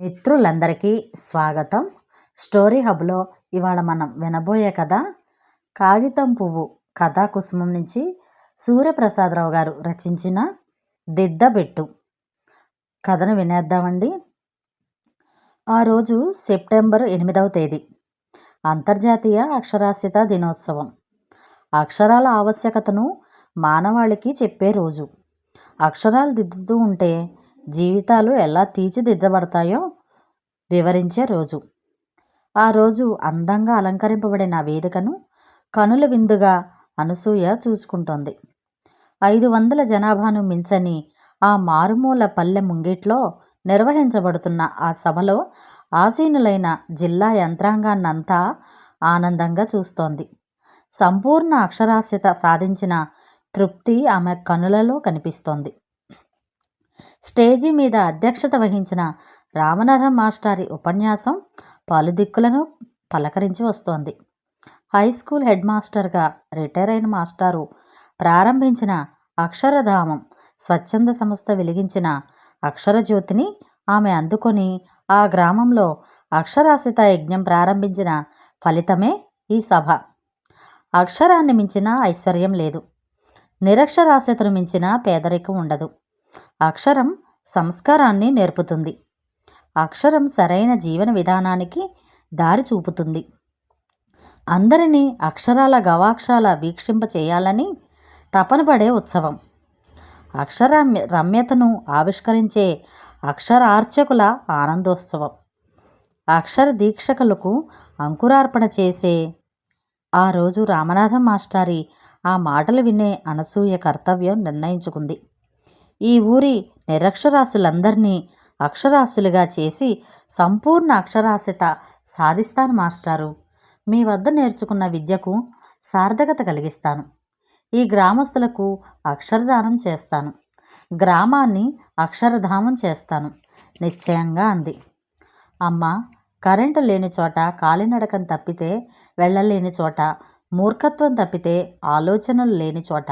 మిత్రులందరికీ స్వాగతం. స్టోరీ హబ్లో ఇవాళ మనం వినబోయే కథ కాగితం పువ్వు కథా కుసుమం నుంచి సూర్యప్రసాదరావు గారు రచించిన దిద్దబెట్టు కథను వినేద్దామండి. ఆ రోజు సెప్టెంబర్ 8వ తేదీ, అంతర్జాతీయ అక్షరాస్యత దినోత్సవం. అక్షరాల ఆవశ్యకతను మానవాళికి చెప్పే రోజు. అక్షరాలు దిద్దుతూ ఉంటే జీవితాలు ఎలా తీర్చిదిద్దబడతాయో వివరించే రోజు. ఆ రోజు అందంగా అలంకరింపబడిన వేదికను కనుల విందుగా అనసూయ చూసుకుంటోంది. 500 జనాభాను మించని ఆ మారుమూల పల్లె ముంగిట్లో నిర్వహించబడుతున్న ఆ సభలో ఆసీనులైన జిల్లా యంత్రాంగాన్నంతా ఆనందంగా చూస్తోంది. సంపూర్ణ అక్షరాస్యత సాధించిన తృప్తి ఆమె కనులలో కనిపిస్తోంది. స్టేజీ మీద అధ్యక్షత వహించిన రామనాథం మాస్టారి ఉపన్యాసం పలుదిక్కులను పలకరించి వస్తోంది. హై స్కూల్ హెడ్ మాస్టర్గా రిటైర్ అయిన మాస్టారు ప్రారంభించిన అక్షరధామం స్వచ్ఛంద సంస్థ వెలిగించిన అక్షరజ్యోతిని ఆమె అందుకొని ఆ గ్రామంలో అక్షరాస్యత యజ్ఞం ప్రారంభించిన ఫలితమే ఈ సభ. అక్షరాన్ని మించిన ఐశ్వర్యం లేదు, నిరక్షరాస్యతను మించిన పేదరికం ఉండదు. అక్షరం సంస్కారాన్ని నేర్పుతుంది. అక్షరం సరైన జీవన విధానానికి దారి చూపుతుంది. అందరినీ అక్షరాల గవాక్షాల వీక్షింప చేయాలని తపన పడే ఉత్సవం. అక్షర రమ్యతను ఆవిష్కరించే అక్షరార్చకుల ఆనందోత్సవం. అక్షర దీక్షకులకు అంకురార్పణ చేసే ఆ రోజు రామనాథం మాస్టారి ఆ మాటలు వినే అనసూయ కర్తవ్యం నిర్ణయించుకుంది. ఈ ఊరి నిరక్షరాస్యులందరినీ అక్షరాస్యులుగా చేసి సంపూర్ణ అక్షరాస్యత సాధిస్తాను మాస్టారు. మీ వద్ద నేర్చుకున్న విద్యకు సార్థకత కలిగిస్తాను. ఈ గ్రామస్తులకు అక్షరదానం చేస్తాను. గ్రామాన్ని అక్షరధామం చేస్తాను నిశ్చయంగా అంది. అమ్మ, కరెంటు లేని చోట కాలినడకం తప్పితే వెళ్ళలేని చోట, మూర్ఖత్వం తప్పితే ఆలోచనలు లేని చోట,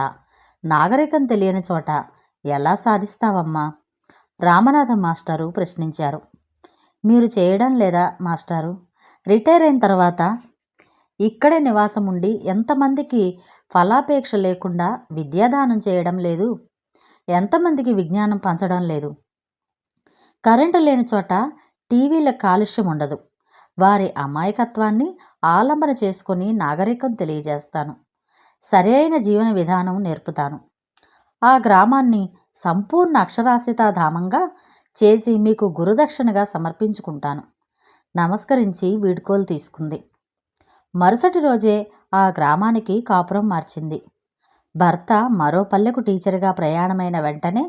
నాగరికం తెలియని చోట ఎలా సాధిస్తావమ్మా? రామనాథం మాస్టారు ప్రశ్నించారు. మీరు చేయడం లేదా మాస్టారు? రిటైర్ అయిన తర్వాత ఇక్కడే నివాసం ఉండి ఎంతమందికి ఫలాపేక్ష లేకుండా విద్యాదానం చేయడం లేదు? ఎంతమందికి విజ్ఞానం పంచడం లేదు? కరెంటు లేని చోట టీవీల కాలుష్యం ఉండదు. వారి అమాయకత్వాన్ని ఆలంబన చేసుకొని నాగరికం తెలియజేస్తాను. సరి అయిన జీవన విధానం నేర్పుతాను. ఆ గ్రామాన్ని సంపూర్ణ అక్షరాస్యతా ధామంగా చేసి మీకు గురుదక్షిణగా సమర్పించుకుంటాను. నమస్కరించి వీడ్కోలు తీసుకుంది. మరుసటి రోజే ఆ గ్రామానికి కాపురం మార్చింది. భర్త మరో పల్లెకు టీచర్గా ప్రయాణమైన వెంటనే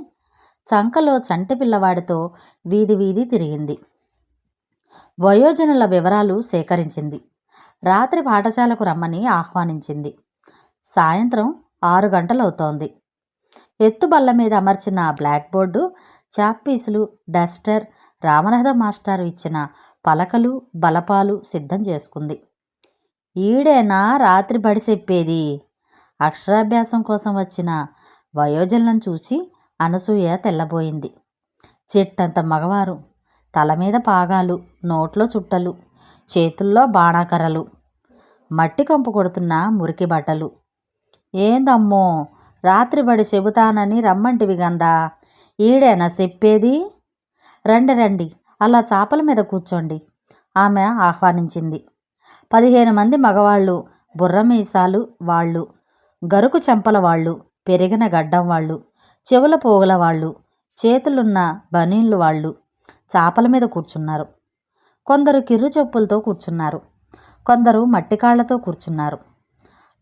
చంకలో చంటి పిల్లవాడితో వీధి వీధి తిరిగింది. వయోజనుల వివరాలు సేకరించింది. రాత్రి పాఠశాలకు రమ్మని ఆహ్వానించింది. సాయంత్రం 6 గంటలవుతోంది. ఎత్తుబల్ల మీద అమర్చిన బ్లాక్ బోర్డు, చాక్పీసులు, డస్టర్, రామనాథం మాస్టారు ఇచ్చిన పలకలు, బలపాలు సిద్ధం చేసుకుంది. ఈడేనా రాత్రి బడి చెప్పేది? అక్షరాభ్యాసం కోసం వచ్చిన వయోజనులను చూసి అనసూయ తెల్లబోయింది. చెట్టంత మగవారు, తల మీద పాగాలు, నోట్లో చుట్టలు, చేతుల్లో బాణాకర్రలు, మట్టి కంపు కొడుతున్న మురికి బట్టలు. ఏందమ్మో, రాత్రి బడి చెబుతానని రమ్మంటివి గందా, ఈడేనా చెప్పేది? రండి రండి, అలా చాపల మీద కూర్చోండి, ఆమె ఆహ్వానించింది. 15 మంది మగవాళ్ళు, బుర్రమీసాలు వాళ్ళు, గరుకు చెంపల వాళ్ళు, పెరిగిన గడ్డం వాళ్ళు, చెవుల పోగుల వాళ్ళు, చేతులున్న బనీన్లు వాళ్ళు చాపల మీద కూర్చున్నారు. కొందరు కిర్రు చెప్పులతో కూర్చున్నారు, కొందరు మట్టికాళ్లతో కూర్చున్నారు.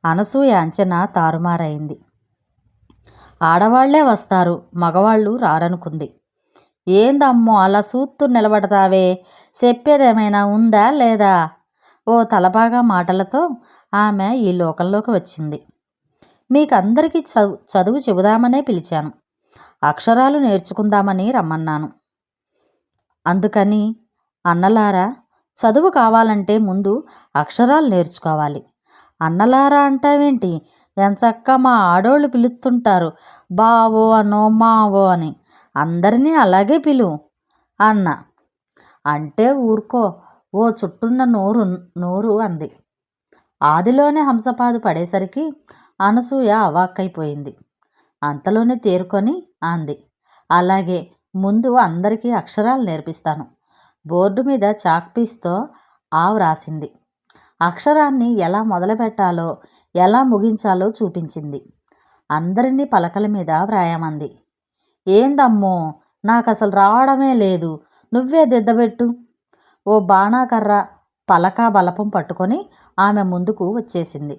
అనసూయ అంచనా తారుమారైంది. ఆడవాళ్లే వస్తారు, మగవాళ్ళు రారనుకుంది. ఏందమ్మో అలా సూత్తు నిలబడతావే, చెప్పేదేమైనా ఉందా లేదా? ఓ తలపాగా మాటలతో ఆమె ఈ లోకంలోకి వచ్చింది. మీకందరికీ చదువు చెబుదామనే పిలిచాను. అక్షరాలు నేర్చుకుందామని రమ్మన్నాను. అందుకని అన్నలారా, చదువు కావాలంటే ముందు అక్షరాలు నేర్చుకోవాలి. అన్నలారా అంటావేంటి? ఎంచక్క మా ఆడోళ్ళు పిలుస్తుంటారు బావో అనో మావో అని. అందరినీ అలాగే పిలు అన్న. అంటే ఊరుకో, ఓ చుట్టున్న నోరు నోరు అంది. ఆదిలోనే హంసపాదు పడేసరికి అనసూయ అవాక్కైపోయింది. అంతలోనే తేరుకొని అంది, అలాగే, ముందు అందరికీ అక్షరాలు నేర్పిస్తాను. బోర్డు మీద చాక్పీస్తో ఆ వ్రాసింది. అక్షరాన్ని ఎలా మొదలుపెట్టాలో ఎలా ముగించాలో చూపించింది. అందరినీ పలకల మీద వ్రాయమంది. ఏందమ్మో, నాకు అసలు రావడమే లేదు, నువ్వే దిద్దబెట్టు. ఓ బాణాకర్ర పలక బలపం పట్టుకొని ఆమె ముందుకు వచ్చేసింది.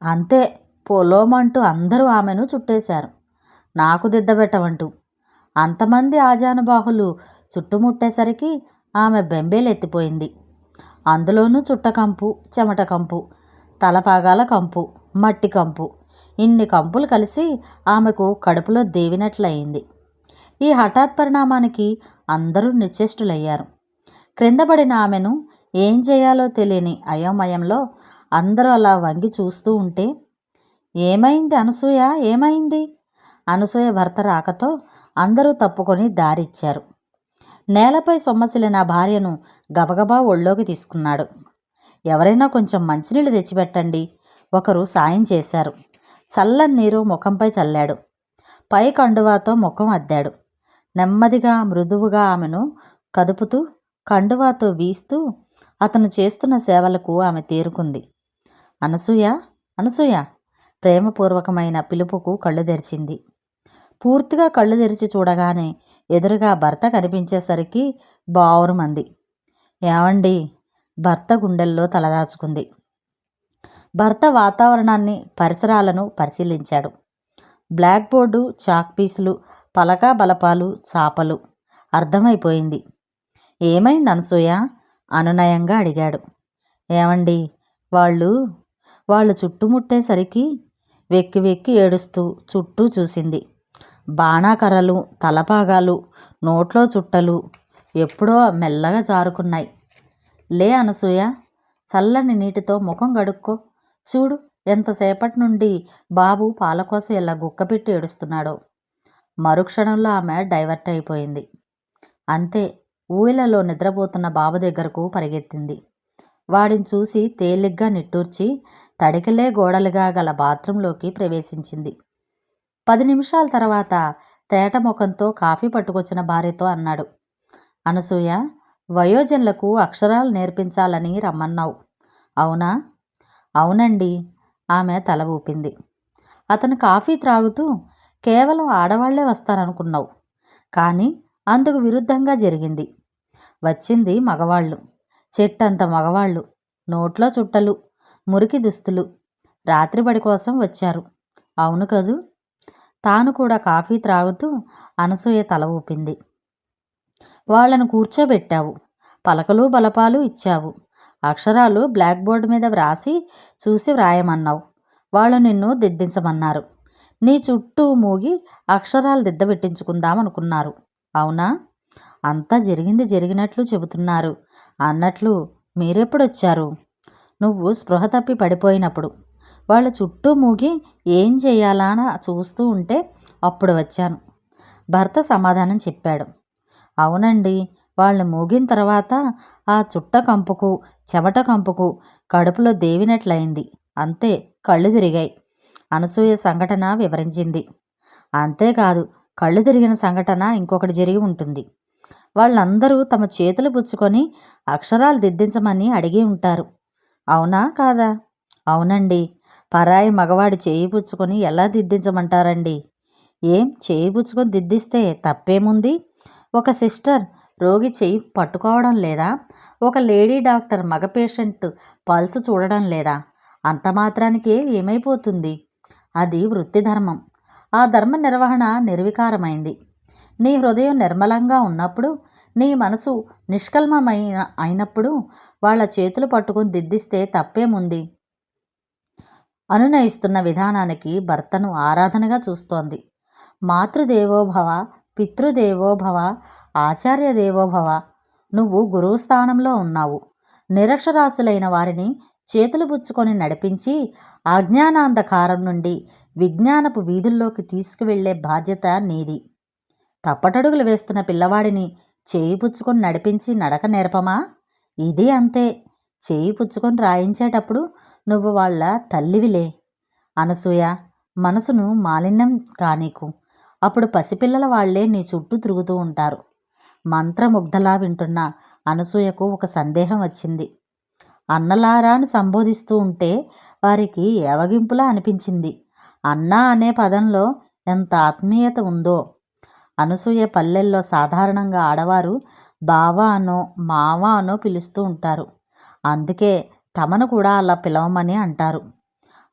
అంతే, పొలోమంటూ అందరూ ఆమెను చుట్టేశారు. నాకు దిద్దబెట్టమంటూ. అంతమంది ఆజానుబాహులు చుట్టుముట్టేసరికి ఆమె బెంబేలెత్తిపోయింది. అందులోనూ చుట్టకంపు, చెమట కంపు, తలపాగాల కంపు, మట్టి కంపు, ఇన్ని కంపులు కలిసి ఆమెకు కడుపులో దేవినట్లయింది. ఈ హఠాత్ పరిణామానికి అందరూ నిశ్చేష్టులయ్యారు. క్రిందపడిన ఆమెను ఏం చేయాలో తెలియని అయోమయంలో అందరూ అలా వంగి చూస్తూ ఉంటే, ఏమైంది అనసూయ, ఏమైంది? అనసూయ భర్త రాకతో అందరూ తప్పుకొని దారిచ్చారు. నేలపై సొమ్మసిలిన భార్యను గబగబా ఒళ్ళోకి తీసుకున్నాడు. ఎవరైనా కొంచెం మంచినీళ్ళు తెచ్చిపెట్టండి, ఒకరు సాయం చేశారు. చల్లని నీరు ముఖంపై చల్లాడు. పై కండువాతో ముఖం అద్దాడు. నెమ్మదిగా మృదువుగా ఆమెను కదుపుతూ కండువాతో వీస్తూ అతను చేస్తున్న సేవలకు ఆమె తేరుకుంది. అనసూయ, అనసూయ ప్రేమపూర్వకమైన పిలుపుకు కళ్ళు తెరిచింది. పూర్తిగా కళ్ళు తెరిచి చూడగానే ఎదురుగా భర్త కనిపించేసరికి బావురుమంది. ఏమండి? భర్త గుండెల్లో తలదాచుకుంది. భర్త వాతావరణాన్ని, పరిసరాలను పరిశీలించాడు. బ్లాక్ బోర్డు, చాక్పీసులు, పలకా బలపాలు, చాపలు. అర్థమైపోయింది. ఏమైంది అనసూయ? అనునయంగా అడిగాడు. ఏమండి, వాళ్ళు చుట్టుముట్టేసరికి వెక్కి వెక్కి ఏడుస్తూ చుట్టూ చూసింది. బాణాకర్రలు, తలపాగాలు, నోట్లో చుట్టలు ఎప్పుడో మెల్లగా జారుకున్నాయి. లే అనసూయ, చల్లని నీటితో ముఖం గడుక్కో. చూడు, ఎంతసేపటి నుండి బాబు పాల కోసం ఇలా గుక్కపెట్టి ఏడుస్తున్నాడో. మరుక్షణంలో ఆమె డైవర్ట్ అయిపోయింది. అంతే, ఊయలలో నిద్రపోతున్న బాబు దగ్గరకు పరిగెత్తింది. వాడిని చూసి తేలిగ్గా నిట్టూర్చి తడికలే గోడలుగా గల బాత్రూంలోకి ప్రవేశించింది. 10 నిమిషాల తర్వాత తేట ముఖంతో కాఫీ పట్టుకొచ్చిన భార్యతో అన్నాడు. అనసూయ, వయోజనులకు అక్షరాలు నేర్పించాలని రమ్మన్నావు, అవునా? అవునండి, ఆమె తల ఊపింది. అతను కాఫీ త్రాగుతూ, కేవలం ఆడవాళ్లే వస్తారనుకున్నావు, కానీ అందుకు విరుద్ధంగా జరిగింది. వచ్చింది మగవాళ్ళు, చెట్టంత మగవాళ్ళు, నోట్లో చుట్టలు, మురికి దుస్తులు, రాత్రిబడి కోసం వచ్చారు, అవును కదూ? తాను కూడా కాఫీ త్రాగుతూ అనసూయ తల ఊపింది. వాళ్లను కూర్చోబెట్టావు, పలకలు బలపాలు ఇచ్చావు, అక్షరాలు బ్లాక్ బోర్డు మీద వ్రాసి చూసి వ్రాయమన్నావు. వాళ్ళు నిన్ను దిద్దించమన్నారు. నీ చుట్టూ మూగి అక్షరాలు దిద్దబెట్టించుకుందామనుకున్నారు, అవునా? అంతా జరిగింది జరిగినట్లు చెబుతున్నారు అన్నట్లు మీరెప్పుడొచ్చారు? నువ్వు స్పృహ తప్పి పడిపోయినప్పుడు. వాళ్ళ చుట్టూ మూగి ఏం చేయాలా చూస్తూ ఉంటే అప్పుడు వచ్చాను, భర్త సమాధానం చెప్పాడు. అవునండి, వాళ్ళు మూగిన తర్వాత ఆ చుట్ట కంపుకు, చెమట కంపుకు కడుపులో దేవినట్లయింది. అంతే, కళ్ళు తిరిగాయి. అనసూయ సంఘటన వివరించింది. అంతేకాదు, కళ్ళు తిరిగిన సంఘటన ఇంకొకటి జరిగి ఉంటుంది. వాళ్ళందరూ తమ చేతులు పుచ్చుకొని అక్షరాలు దిద్దించమని అడిగి ఉంటారు, అవునా కాదా? అవునండి, పరాయి మగవాడి చేయి పుచ్చుకొని ఎలా దిద్దించమంటారండి? ఏం, చేయి పుచ్చుకొని దిద్దిస్తే తప్పేముంది? ఒక సిస్టర్ రోగి చేయి పట్టుకోవడం లేదా? ఒక లేడీ డాక్టర్ మగ పేషెంట్ పల్స్ చూడడం లేదా? అంత మాత్రానికి ఏమైపోతుంది? అది వృత్తి ధర్మం. ఆ ధర్మ నిర్వహణ నిర్వికారమైంది. నీ హృదయం నిర్మలంగా ఉన్నప్పుడు, నీ మనసు అయినప్పుడు వాళ్ళ చేతులు పట్టుకుని దిద్దిస్తే తప్పేముంది? అనునయిస్తున్న విధానానికి భర్తను ఆరాధనగా చూస్తోంది. మాతృదేవోభవ, పితృదేవోభవ, ఆచార్యదేవోభవ. నువ్వు గురువు స్థానంలో ఉన్నావు. నిరక్షరాస్యులైన వారిని చేతులు పుచ్చుకొని నడిపించి అజ్ఞానాంధకారం నుండి విజ్ఞానపు వీధుల్లోకి తీసుకువెళ్లే బాధ్యత నీది. తప్పటడుగులు వేస్తున్న పిల్లవాడిని చేయి పుచ్చుకొని నడిపించి నడక నేర్పమా? ఇది అంతే. చేయి పుచ్చుకొని రాయించేటప్పుడు నువ్వు వాళ్ళ తల్లివిలే. అనసూయ, మనసును మాలిన్యం కానీకు. అప్పుడు పసిపిల్లల వాళ్లే నీ చుట్టూ తిరుగుతూ ఉంటారు. మంత్రముగ్ధలా వింటున్న అనసూయకు ఒక సందేహం వచ్చింది. అన్నలారా అని సంబోధిస్తూ ఉంటే వారికి ఏవగింపులా అనిపించింది. అన్నా అనే పదంలో ఎంత ఆత్మీయత ఉందో. అనసూయ పల్లెల్లో సాధారణంగా ఆడవారు బావ అనో మావ అనో పిలుస్తూ ఉంటారు. అందుకే తమను కూడా అలా పిలవమని అంటారు.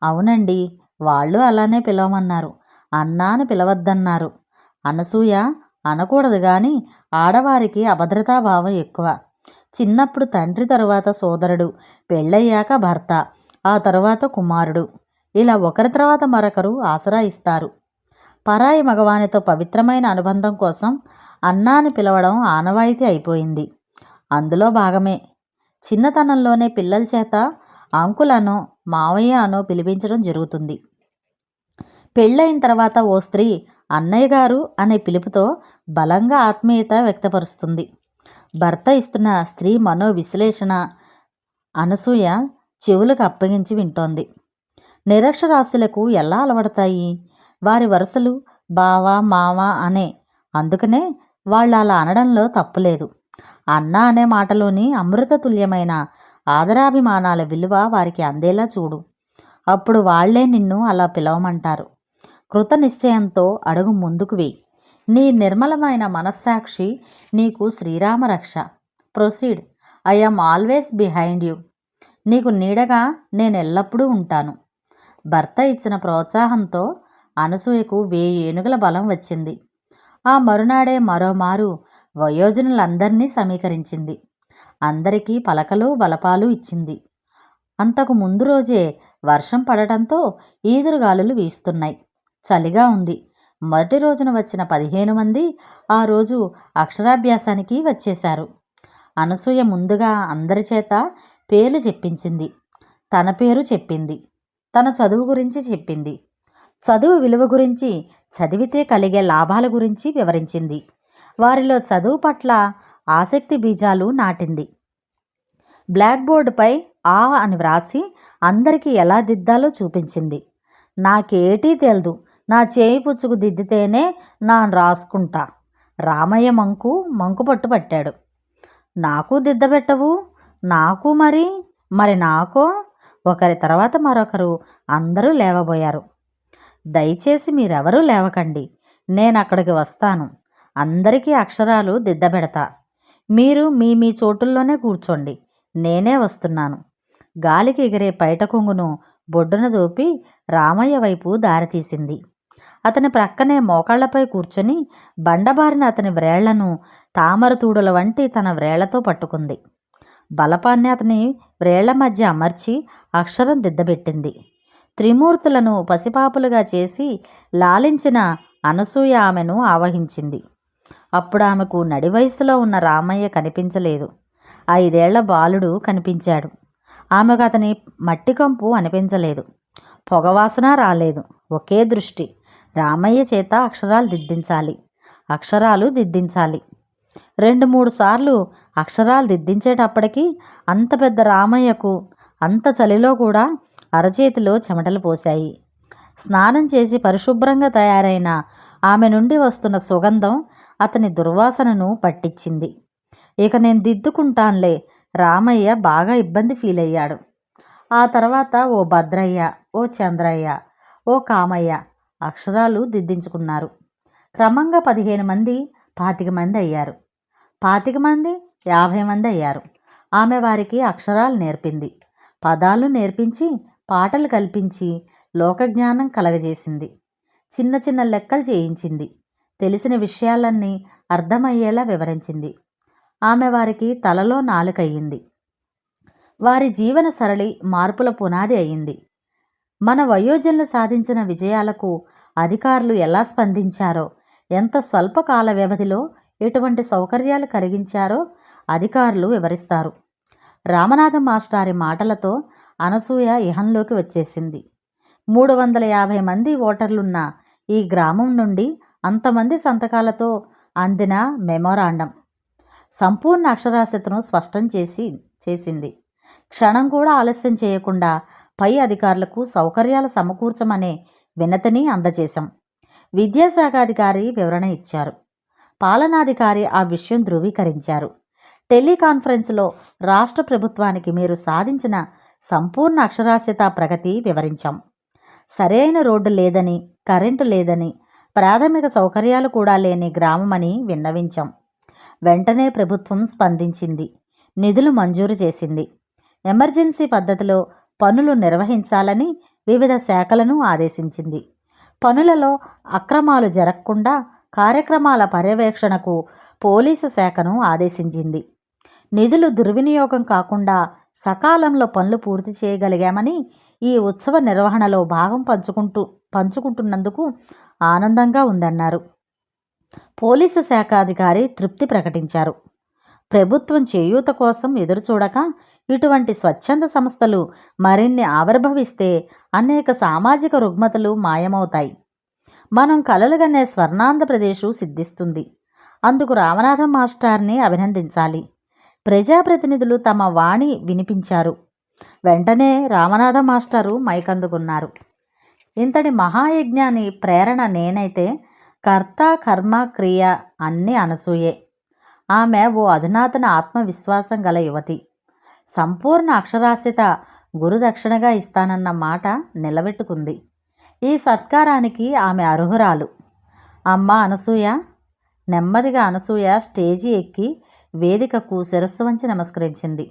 అవునండి, వాళ్ళు అలానే పిలవమన్నారు. అన్నా అని పిలవద్దన్నారు. అనసూయ అనకూడదు కానీ ఆడవారికి అభద్రతాభావం ఎక్కువ. చిన్నప్పుడు తండ్రి తరువాత సోదరుడు, పెళ్ళయ్యాక భర్త, ఆ తరువాత కుమారుడు, ఇలా ఒకరి తర్వాత మరొకరు ఆసరా ఇస్తారు. పరాయి మగవానితో పవిత్రమైన అనుబంధం కోసం అన్నా అని పిలవడం ఆనవాయితీ అయిపోయింది. అందులో భాగమే చిన్నతనంలోనే పిల్లల చేత అంకుల్ అనో మావయ్య అనో పిలిపించడం జరుగుతుంది. పెళ్ళయిన తర్వాత ఓ స్త్రీ అన్నయ్య గారు అనే పిలుపుతో బలంగా ఆత్మీయత వ్యక్తపరుస్తుంది. భర్త ఇస్తున్న స్త్రీ మనోవిశ్లేషణ అనసూయ చెవులకు అప్పగించి వింటోంది. నిరక్షరాస్యులకు ఎలా అలవడతాయి? వారి వరుసలు బావ మావ అనే. అందుకనే వాళ్ళు అలా అనడంలో తప్పులేదు. అన్న అనే మాటలోని అమృతతుల్యమైన ఆదరాభిమానాల విలువ వారికి అందేలా చూడు. అప్పుడు వాళ్లే నిన్ను అలా పిలవమంటారు. కృత నిశ్చయంతో అడుగు ముందుకు వేయి. నీ నిర్మలమైన మనస్సాక్షి నీకు శ్రీరామరక్ష. Proceed. I am always behind you. నీకు నీడగా నేనెల్లప్పుడూ ఉంటాను. భర్త ఇచ్చిన ప్రోత్సాహంతో అనసూయకు 1000 ఏనుగుల బలం వచ్చింది. ఆ మరునాడే మరోమారు వయోజనులందరినీ సమీకరించింది. అందరికీ పలకలు బలపాలు ఇచ్చింది. అంతకు ముందు రోజే వర్షం పడటంతో ఈదురుగాలులు వీస్తున్నాయి. చలిగా ఉంది. మొదటి రోజున వచ్చిన 15 మంది ఆ రోజు అక్షరాభ్యాసానికి వచ్చేశారు. అనసూయ ముందుగా అందరి చేత పేర్లు చెప్పించింది. తన పేరు చెప్పింది. తన చదువు గురించి చెప్పింది. చదువు విలువ గురించి, చదివితే కలిగే లాభాల గురించి వివరించింది. వారిలో చదువు పట్ల ఆసక్తి బీజాలు నాటింది. బ్లాక్ బోర్డుపై ఆ అని వ్రాసి అందరికీ ఎలా దిద్దాలో చూపించింది. నాకేటీ తెల్దు, నా చేయి పుచ్చుకు దిద్దితేనే నా రాసుకుంటా. రామయ్య మంకు పట్టు పట్టాడు. నాకు దిద్దబెట్టవు? నాకు మరి నాకో? ఒకరి తర్వాత మరొకరు అందరూ లేవబోయారు. దయచేసి మీరెవరూ లేవకండి, నేనక్కడికి వస్తాను. అందరికీ అక్షరాలు దిద్దబెడతా. మీరు మీ మీ చోటుల్లోనే కూర్చోండి, నేనే వస్తున్నాను. గాలికి ఎగిరే పైట కొంగును బొడ్డున దోపి రామయ్య వైపు దారితీసింది. అతని ప్రక్కనే మోకాళ్లపై కూర్చొని బండబారిన అతని వ్రేళ్లను తామరతూడుల వంటి తన వ్రేళ్లతో పట్టుకుంది. బలపాన్ని అతని వ్రేళ్ల మధ్య అమర్చి అక్షరం దిద్దబెట్టింది. త్రిమూర్తులను పసిపాపులుగా చేసి లాలించిన అనసూయ ఆమెను ఆవహించింది. అప్పుడు ఆమెకు నడి వయసులో ఉన్న రామయ్య కనిపించలేదు. 5 ఏళ్ల బాలుడు కనిపించాడు. ఆమెకు అతని మట్టికంపు అనిపించలేదు. పొగవాసన రాలేదు. ఒకే దృష్టి. రామయ్య చేత అక్షరాలు దిద్దించాలి. 2-3 సార్లు అక్షరాలు దిద్దించేటప్పటికీ అంత పెద్ద రామయ్యకు అంత చలిలో కూడా అరచేతిలో చెమటలు పోశాయి. స్నానం చేసి పరిశుభ్రంగా తయారైన ఆమె నుండి వస్తున్న సుగంధం అతని దుర్వాసనను పట్టించింది. ఇక నేను దిద్దుకుంటాన్లే. రామయ్య బాగా ఇబ్బంది ఫీల్ అయ్యాడు. ఆ తర్వాత ఓ భద్రయ్య, ఓ చంద్రయ్య, ఓ కామయ్య అక్షరాలు దిద్దించుకున్నారు. క్రమంగా 15 మంది 25 మంది అయ్యారు. 25 మంది 50 మంది అయ్యారు. ఆమె వారికి అక్షరాలు నేర్పింది. పదాలు నేర్పించి, పాటలు కల్పించి లోకజ్ఞానం కలగజేసింది. చిన్న చిన్న లెక్కలు చేయించింది. తెలిసిన విషయాలన్నీ అర్థమయ్యేలా వివరించింది. ఆమె వారికి తలలో నాలుకయ్యింది. వారి జీవన సరళి మార్పుల పునాది అయింది. మన వయోజనులు సాధించిన విజయాలకు అధికారులు ఎలా స్పందించారో, ఎంత స్వల్ప కాల వ్యవధిలో ఎటువంటి సౌకర్యాలు కలిగించారో అధికారులు వివరిస్తారు. రామనాథం మాస్టారి మాటలతో అనసూయ ఇహంలోకి వచ్చేసింది. 350 మంది ఓటర్లున్న ఈ గ్రామం నుండి అంతమంది సంతకాలతో అందిన మెమోరాండం. సంపూర్ణ అక్షరాస్యతను స్పష్టం చేసింది. క్షణం కూడా ఆలస్యం చేయకుండా పై అధికారులకు సౌకర్యాలు సమకూర్చమనే వినతిని అందజేశాం. విద్యాశాఖాధికారి వివరణ ఇచ్చారు. పాలనాధికారి ఆ విషయం ధృవీకరించారు. టెలికాన్ఫరెన్స్లో రాష్ట్ర ప్రభుత్వానికి మీరు సాధించిన సంపూర్ణ అక్షరాస్యత ప్రగతి వివరించాం. సరైన రోడ్డు లేదని, కరెంటు లేదని, ప్రాథమిక సౌకర్యాలు కూడా లేని గ్రామమని విన్నవించాం. వెంటనే ప్రభుత్వం స్పందించింది. నిధులు మంజూరు చేసింది. ఎమర్జెన్సీ పద్ధతిలో పనులు నిర్వహించాలని వివిధ శాఖలను ఆదేశించింది. పనులలో అక్రమాలు జరగకుండా కార్యక్రమాల పర్యవేక్షణకు పోలీసు శాఖను ఆదేశించింది. నిధులు దుర్వినియోగం కాకుండా సకాలంలో పనులు పూర్తి చేయగలిగామని ఈ ఉత్సవ నిర్వహణలో భాగం పంచుకుంటున్నందుకు ఆనందంగా ఉందన్నారు. పోలీసు శాఖ అధికారి తృప్తి ప్రకటించారు. ప్రభుత్వం చేయూత కోసం ఎదురుచూడక ఇటువంటి స్వచ్ఛంద సంస్థలు మరిన్ని ఆవిర్భవిస్తే అనేక సామాజిక రుగ్మతలు మాయమవుతాయి. మనం కలలుగనే స్వర్ణాంధ్రప్రదేశ్ సిద్ధిస్తుంది. అందుకు రామనాథం మాస్టార్ని అభినందించాలి. ప్రజాప్రతినిధులు తమ వాణి వినిపించారు. వెంటనే రామనాథం మాస్టారు మైకందుకున్నారు. ఇంతటి మహాయజ్ఞాని ప్రేరణ నేనైతే కర్త కర్మ క్రియ అన్నీ అనసూయే. ఆమె ఓ అధునాతన ఆత్మవిశ్వాసం గల యువతి. సంపూర్ణ అక్షరాస్యత గురుదక్షిణగా ఇస్తానన్న మాట నిలబెట్టుకుంది. ఈ సత్కారానికి ఆమె అర్హురాలు. అమ్మ అనసూయ. నెమ్మదిగా అనసూయ స్టేజి ఎక్కి వేదికకు శిరస్సు వంచి నమస్కరించింది.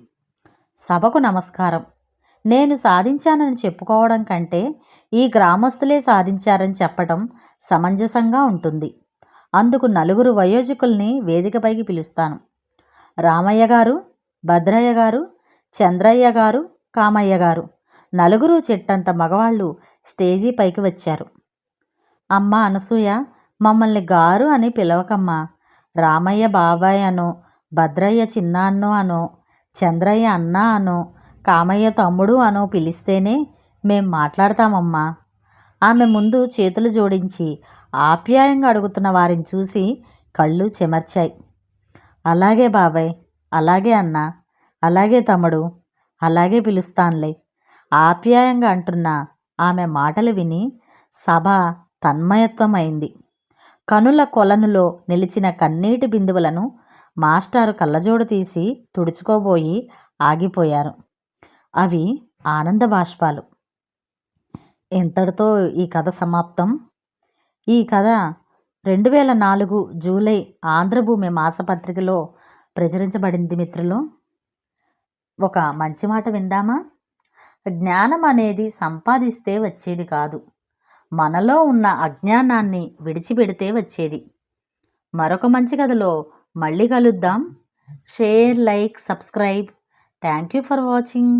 సభకు నమస్కారం. నేను సాధించానని చెప్పుకోవడం కంటే ఈ గ్రామస్తులే సాధించారని చెప్పడం సమంజసంగా ఉంటుంది. అందుకు నలుగురు వయోజకుల్ని వేదికపైకి పిలుస్తాను. రామయ్య గారు, భద్రయ్య గారు, చంద్రయ్య గారు, కామయ్య గారు నలుగురు చెట్టంత మగవాళ్ళు స్టేజీ పైకి వచ్చారు. అమ్మ అనసూయ, మమ్మల్ని గారు అని పిలవకమ్మా. రామయ్య బాబాయ్ అనో, భద్రయ్య చిన్నాన్నో అనో, చంద్రయ్య అన్న అనో, కామయ్య తమ్ముడు అనో పిలిస్తేనే మేం మాట్లాడతామమ్మా. ఆమె ముందు చేతులు జోడించి ఆప్యాయంగా అడుగుతున్న వారిని చూసి కళ్ళు చెమర్చాయి. అలాగే బాబాయ్, అలాగే అన్న, అలాగే తమ్ముడు, అలాగే పిలుస్తానులే ఆప్యాయంగా అంటున్న ఆమె మాటలు విని సభ తన్మయత్వమైంది. కనుల కొలనులో నిలిచిన కన్నీటి బిందువులను మాస్టారు కళ్ళజోడు తీసి తుడుచుకోబోయి ఆగిపోయారు. అవి ఆనంద బాష్పాలు. ఇంతటితో ఈ కథ సమాప్తం. ఈ కథ 2004 జూలై ఆంధ్రభూమి మాసపత్రికలో ప్రచురించబడింది. మిత్రులు, ఒక మంచి మాట విందామా? జ్ఞానం అనేది సంపాదిస్తే వచ్చేది కాదు, మనలో ఉన్న అజ్ఞానాన్ని విడిచిపెడితే వచ్చేది. మరొక మంచి కథలో మళ్ళీ కలుద్దాం. Share, like, subscribe. Thank you for watching.